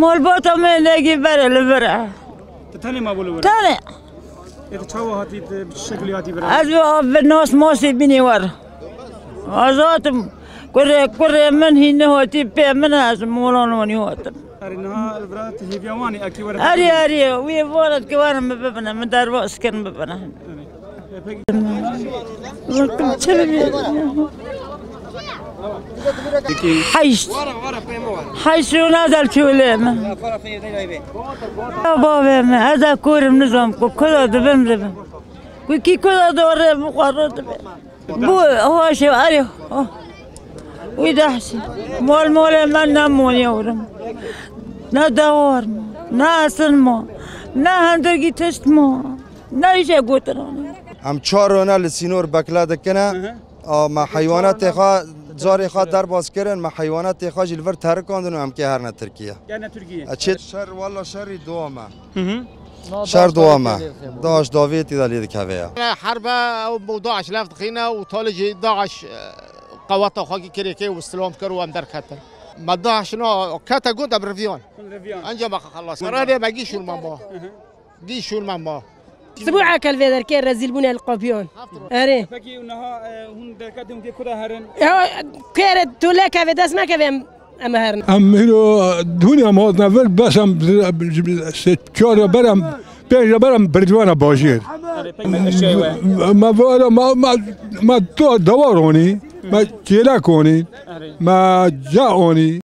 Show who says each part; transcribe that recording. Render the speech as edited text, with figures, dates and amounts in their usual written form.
Speaker 1: مال باتا من لقي برا لبرا
Speaker 2: تاني ما بقوله برا
Speaker 1: تاني
Speaker 2: يتشاو هاتي بشكل هاتي برا
Speaker 1: أزوا بالناس ماسي بني ورا أزاتم كره من هنا هاتي بيه من هذا مولان وني هاتم
Speaker 2: أرينها البرات هي بيواني أكيد ورا
Speaker 1: أري وي ولد كوانا مببنا من دار بأس كان مببنا حيش ونازل شوليم بابا ما هذا كورم نظام كذا دبم وكي كذا دور مقرر بو هو شو أريه ويدحسي مول ما نمون يورم نا دور نا سلمو نا هندرگی تشت مو نا ایشه گوترانه
Speaker 3: هم 4 رونه لسینور بکلا دکنه ما حیوانات خوا زاری خوا در باز کردن ما حیوانات خوا جلور ترکاندن و هم که هر نه ترکیه
Speaker 2: يعني تركيا
Speaker 3: اچه شر والله شر دوامه شر دوامه داعش داویتی دلیل کهویا
Speaker 4: حرب او داعش لفت خينا وطالج داعش قوات خاكي كريكي واستلام كرو ام دركتن ما داعش نو كاتا قد برفيون انجا ما خلص راني ما جيش الماما جيش الماما
Speaker 5: اسبوع كل في ذركي رزيل بنا القبيون اري
Speaker 2: فكي انها هون دركاتهم كي كده هرن
Speaker 5: كيرت تولك في داس ما كفي امهرن
Speaker 6: ام هنا دنيا ما نفل بس ام شور برم بيج برم بردوانا باجير ما تو دواروني ما كيلاكوني ما جاوني